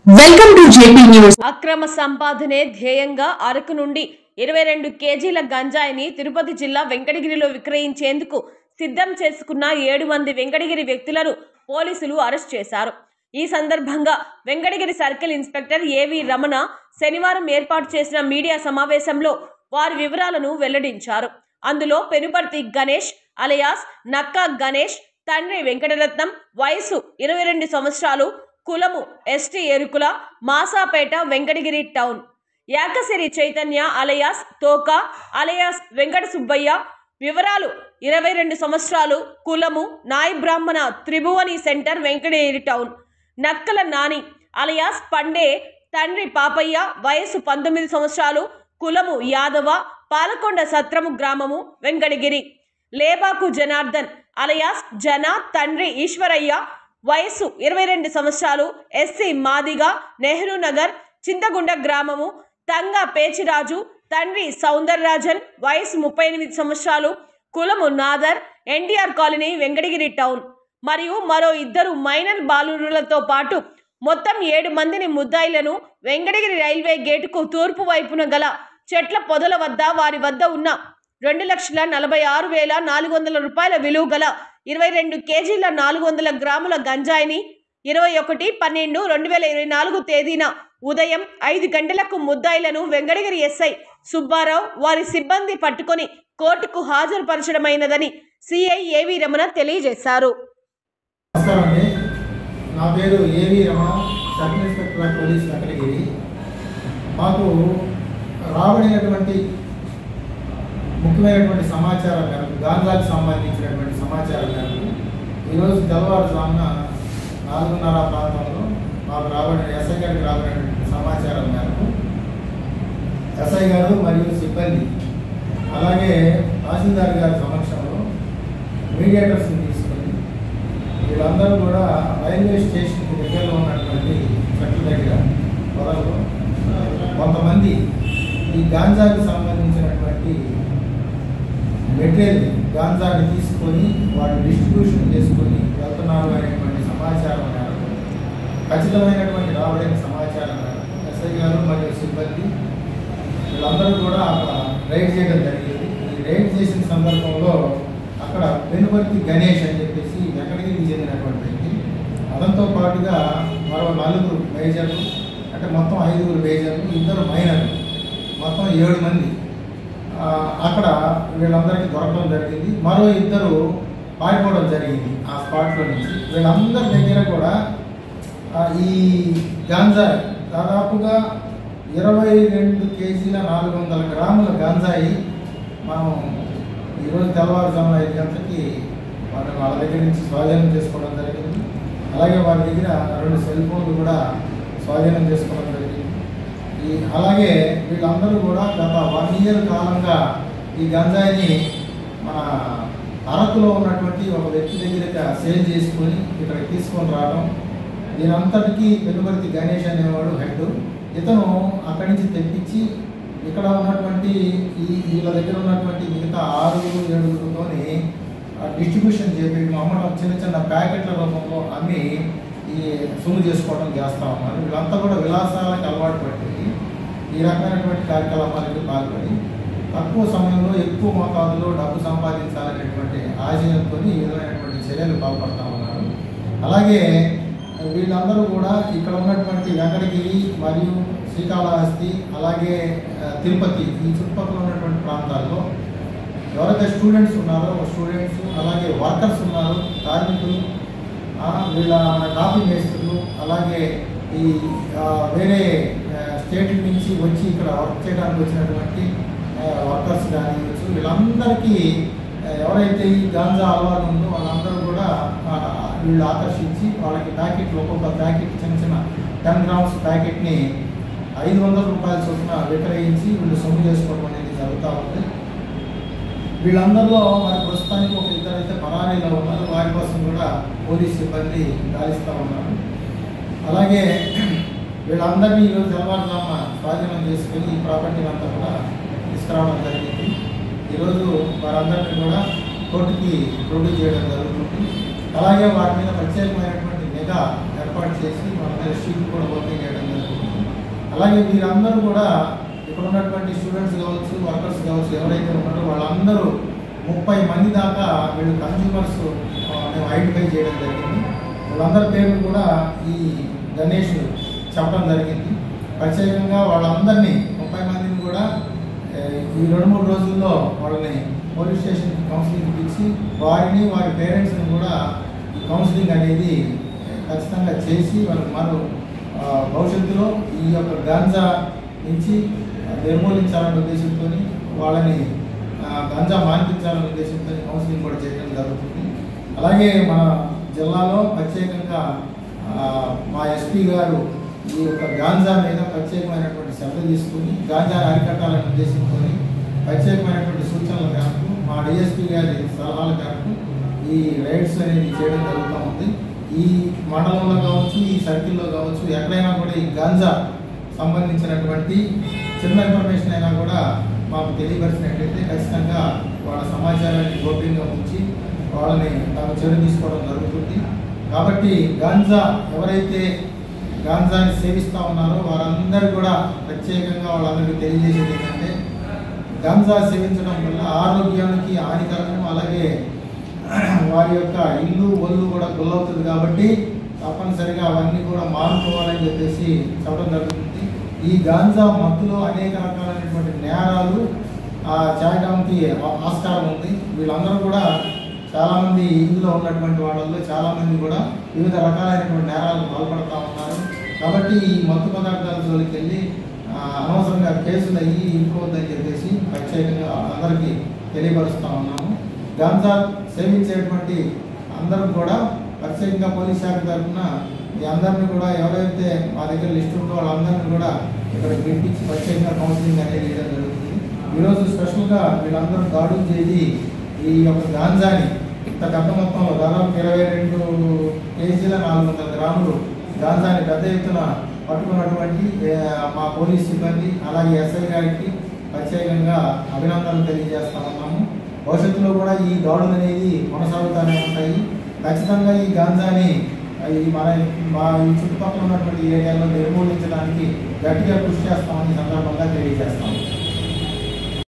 Welcome to JP news. అక్రమ సంపాదనే ధ్యేయంగా అరకు నుండి 22 కేజీల గంజాయిని తిరుపతి జిల్లా వెంకటగిరిలో విక్రయించేందుకు సిద్ధం చేసుకున్న 7 మంది వెంకటగిరి వ్యక్తులను పోలీసులు అరెస్ట్ చేశారు. ఈ సందర్భంగా వెంకటగిరి సర్కిల్ ఇన్స్పెక్టర్ ఏవి రమణ శనివారం ఏర్పాటు చేసిన మీడియా సమావేశంలో వారి వివరాలను వెల్లడించారు. అందులో పెనుపర్తి గణేష్ అలియాస్ నక్కా గణేష్, తండ్రి వెంకటరత్నం, వయసు 22 సంవత్సరాలు, కులము ST Yerukula, Masapeta, Venkatagiri town. Yakasiri Chaitanya alias తోక అలయాస్ వెంకట సుబ్బయ్య, వివరాలు 22 సంవత్సరాలు, కులము నాయి బ్రాహ్మణ, త్రిభువని సెంటర్, వెంకటగిరి టౌన్. నక్కల నాని అలయాస్ పండే, తండ్రి పాపయ్య, వయసు 19 సంవత్సరాలు, కులము యాదవ, పాలకొండ సత్రము గ్రామము, వెంకటగిరి. లేబాకు జనార్దన్ అలయాస్ జన, తండ్రి ఈశ్వరయ్య, వయసు 22 సంవత్సరాలు, ఎస్సీ మాదిగ, నెహ్రూ నగర్, చింతగుండ గ్రామము. తంగా పేచిరాజు, తండ్రి సౌందరరాజన్, వయసు 38 సంవత్సరాలు, కులము నాదర్, ఎన్టీఆర్ కాలనీ, వెంకటగిరి టౌన్. మరియు మరో 2 మైనర్ బాలురులతో పాటు మొత్తం 7 మందిని ముద్దాయిలను వెంకటగిరి రైల్వే గేటుకు తూర్పు వైపున గల చెట్ల పొదల వద్ద వారి వద్ద ఉన్న 2,46,400 రూపాయల విలువ గల 22 కేజీల 400 గ్రాముల గంజాయిని 21/12/2024 తేదీన ఉదయం 5 గంటలకు ముద్దాయిలను వెంకటగిరి ఎస్ఐ సుబ్బారావు వారి సిబ్బంది పట్టుకొని కోర్టుకు హాజరుపరచడమైనదని సిఐ ఏవి రమణ తెలియజేశారు. నా పేరు ఏవి Ramana, sub inspector of police Venkatagiri. మాకు రాబడినటువంటి ముఖ్యమైనటువంటి సమాచారం మేరకు, గాంజాకు సంబంధించినటువంటి సమాచారం మేరకు ఈరోజు తెల్లవారుజామున 4:30 ప్రాంతంలో మాకు ఎస్ఐ గారికి రాబడినటువంటి సమాచారం మేరకు ఎస్ఐ గారు మరియు సిబ్బంది, అలాగే తహసీల్దార్ గారి సమక్షంలో మీడియేటర్స్ని తీసుకొని వీళ్ళందరూ కూడా రైల్వే స్టేషన్కి దగ్గరలో ఉన్నటువంటి చెట్ల దగ్గర పొదల్లో కొంతమంది ఈ గాంజాకి సంబంధించినటువంటి మెటీరియల్ గాంజాని తీసుకొని వాళ్ళు డిస్ట్రిబ్యూషన్ చేసుకొని వెళ్తున్నారు అనేటువంటి సమాచారం మేరకు, ఖచ్చితమైనటువంటి రాబడిన సమాచారం మేరకు ఎస్ఐ గారు మరియు సిబ్బంది వీళ్ళందరూ కూడా అక్కడ రైడ్ చేయడం జరిగింది. ఈ రైడ్ చేసిన సందర్భంలో అక్కడ పెనుపర్తి గణేష్ అని చెప్పేసి వెంకటగిరికి చెందినటువంటి వ్యక్తి, అతనితో పాటుగా మరో 4 మేజర్లు, అంటే మొత్తం 5 మేజర్లు, 2 మైనర్లు, మొత్తం 7 మంది అక్కడ వీళ్ళందరికీ దొరకడం జరిగింది. మరో 2 పారిపోవడం జరిగింది ఆ స్పాట్లో నుంచి. వీళ్ళందరి దగ్గర కూడా ఈ గాంజా దాదాపుగా 22 కేజీల 400 గ్రాముల గాంజాయి మనం ఈరోజు తెల్లవారుజామున 5 గంటలకి వాళ్ళ దగ్గర నుంచి స్వాధీనం చేసుకోవడం జరిగింది. అలాగే వారి దగ్గర 2 సెల్ ఫోన్లు కూడా స్వాధీనం చేసుకోవడం జరిగింది. అలాగే వీళ్ళందరూ కూడా గత 1 ఇయర్ కాలంగా ఈ గంజాయిని మన అరకులో ఉన్నటువంటి ఒక వ్యక్తి దగ్గర సేల్ చేసుకొని ఇక్కడికి తీసుకొని రావడం. దీనంతటికీ పెనుపర్తి గణేష్ అనేవాడు హెడ్. ఇతను అక్కడి నుంచి తెప్పించి ఇక్కడ ఉన్నటువంటి వీళ్ళ దగ్గర ఉన్నటువంటి మిగతా 6-7తోని డిస్ట్రిబ్యూషన్ చేయడం, అమ్మడం, చిన్న చిన్న ప్యాకెట్ల రూపంలో అమ్మి ఈ సొమ్ము చేసుకోవడం చేస్తూ ఉన్నారు. వీళ్ళంతా కూడా విలాసాలకు అలవాటు పట్టి ఈ రకమైనటువంటి కార్యకలాపాలకు పాల్పడి తక్కువ సమయంలో ఎక్కువ మోతాదులో డబ్బు సంపాదించాలనేటువంటి ఆశయంతో ఈ విధమైనటువంటి చర్యలు పాల్పడుతూ ఉన్నారు. అలాగే వీళ్ళందరూ కూడా ఇక్కడ ఉన్నటువంటి వెంకటగిరి మరియు శ్రీకాళహస్తి, అలాగే తిరుపతి, ఈ చుట్టుపక్కల ఉన్నటువంటి ప్రాంతాల్లో ఎవరైతే స్టూడెంట్స్ ఉన్నారో స్టూడెంట్స్, అలాగే వర్కర్స్ ఉన్నారు, కార్మికులు, వీళ్ళ కాఫీ మేస్త్రులు, అలాగే ఈ వేరే స్టేట్ నుంచి వచ్చి ఇక్కడ వర్క్ చేయడానికి వచ్చినటువంటి వర్కర్స్ కానివచ్చు, వీళ్ళందరికీ ఎవరైతే ఈ గాంజా అలవాటు ఉందో వాళ్ళందరూ కూడా వీళ్ళు ఆకర్షించి వాళ్ళకి ప్యాకెట్లు, ఒక్కొక్క ప్యాకెట్ చిన్న చిన్న 10 గ్రామ్స్ ప్యాకెట్ని 500 రూపాయల చొప్పున విక్రయించి వీళ్ళు సొమ్ము చేసుకోవడం అనేది జరుగుతూ ఉంది. వీళ్ళందరిలో మరి ప్రస్తుతానికి ఒక 2 అయితే పరారీలో ఉన్నారు. వారి కోసం కూడా పోలీస్ సిబ్బంది గాలిస్తూ ఉన్నారు. అలాగే వీళ్ళందరినీ ఈరోజు తెల్లవారుజామున స్వాధీనం చేసుకొని ఈ ప్రాపర్టీని అంతా కూడా తీసుకురావడం జరిగింది. ఈరోజు వారందరినీ కూడా కోర్టుకి ప్రొడ్యూస్ చేయడం జరుగుతుంది. అలాగే వారి మీద ప్రత్యేకమైనటువంటి నిఘా ఏర్పాటు చేసి వాళ్ళ మీద షీట్ కూడా ఓపెన్ చేయడం అలాగే వీరందరూ కూడా ఇక్కడ ఉన్నటువంటి స్టూడెంట్స్ కావచ్చు, వర్కర్స్ కావచ్చు, ఎవరైతే ఉన్నారో వాళ్ళందరూ 30 మంది దాకా వీళ్ళు కన్జ్యూమర్స్ మేము ఐడెంటిఫై చేయడం జరిగింది. వాళ్ళందరి పేర్లు కూడా ఈ గణేష్ చెప్పడం జరిగింది. ప్రత్యేకంగా వాళ్ళందరినీ 30 మందిని కూడా ఈ 2-3 రోజుల్లో వాళ్ళని పోలీస్ స్టేషన్కి కౌన్సిలింగ్ ఇచ్చి వారిని వారి పేరెంట్స్ని కూడా ఈ కౌన్సిలింగ్ అనేది ఖచ్చితంగా చేసి వాళ్ళకి మరో భవిష్యత్తులో ఈ యొక్క గాంజా నుంచి నిర్మూలించాలనే ఉద్దేశంతో వాళ్ళని గాంజా మాన్పించాలనే ఉద్దేశంతో కౌన్సిలింగ్ కూడా చేయడం జరుగుతుంది. అలాగే మన జిల్లాలో ప్రత్యేకంగా మా ఎస్పీ గారు ఈ యొక్క గాంజా మీద ప్రత్యేకమైనటువంటి శ్రద్ధ తీసుకుని గాంజాను అరికట్టాలనే ఉద్దేశంతో ప్రత్యేకమైనటువంటి సూచనల మేరకు మా డిఎస్పీ గారి సలహాల మేరకు ఈ రైడ్స్ అనేది చేయడం జరుగుతూ ఉంది. ఈ మండలంలో కావచ్చు, ఈ సర్కిల్లో కావచ్చు, ఎక్కడైనా కూడా ఈ గాంజా సంబంధించినటువంటి చిన్న ఇన్ఫర్మేషన్ అయినా కూడా మాకు తెలియపరిచినట్లయితే ఖచ్చితంగా వాళ్ళ సమాచారాన్ని గోప్యంగా ఉంచి వాళ్ళని తాము చర్య తీసుకోవడం జరుగుతుంది. కాబట్టి గాంజా ఎవరైతే గాంజాని సేవిస్తూ ఉన్నారో వారందరూ కూడా ప్రత్యేకంగా వాళ్ళందరికీ తెలియజేసేది ఏంటంటే గాంజా సేవించడం వల్ల ఆరోగ్యానికి హానికరము, అలాగే వారి యొక్క ఇల్లు ఒళ్ళు కూడా గుల్లవుతుంది. కాబట్టి తప్పనిసరిగా అవన్నీ కూడా మానుకోవాలని చెప్పేసి చెప్పడం జరుగుతుంది. ఈ గాంజా మత్తులో అనేక రకాలైనటువంటి నేరాలు చేయడానికి ఆస్కారం ఉంది. వీళ్ళందరూ కూడా చాలామంది ఇందులో ఉన్నటువంటి వాళ్ళల్లో చాలామంది కూడా వివిధ రకాలైనటువంటి నేరాలకు పాల్పడుతూ ఉన్నారు. కాబట్టి ఈ మత్తు పదార్థాల జోలికి వెళ్ళి అనవసరంగా కేసులు అయ్యి ఇంకోవద్దని చెప్పేసి ప్రత్యేకంగా అందరికీ తెలియపరుస్తూ ఉన్నాము. గాంజా సేవించేటువంటి అందరూ కూడా ప్రత్యేకంగా పోలీస్ శాఖ తరఫున ఈ అందరినీ కూడా ఎవరైతే మా దగ్గర లిస్ట్ ఉందో వాళ్ళందరినీ కూడా ఇక్కడ పిలిపించి ప్రత్యేకంగా కౌన్సిలింగ్ అనేది చేయడం జరుగుతుంది. ఈరోజు స్పెషల్గా వీళ్ళందరూ దాడులు చేసి ఈ యొక్క గాంజాని ఇంత పెద్ద మొత్తంలో దాదాపు 22 కేజీల 400 గ్రాములు గాంజాని పెద్ద ఎత్తున పట్టుకున్నటువంటి మా పోలీస్ సిబ్బంది అలాగే ఎస్ఐ గారికి ప్రత్యేకంగా అభినందనలు తెలియజేస్తా ఉన్నాము. భవిష్యత్తులో కూడా ఈ దాడులు అనేది కొనసాగుతూనే ఉంటాయి. ఖచ్చితంగా ఈ గాంజాని మా చుట్టుపక్కల ఉన్నటువంటి ఏరియాలో నిర్మూలించడానికి గట్టిగా కృషి చేస్తామని సందర్భంగా తెలియజేస్తాము.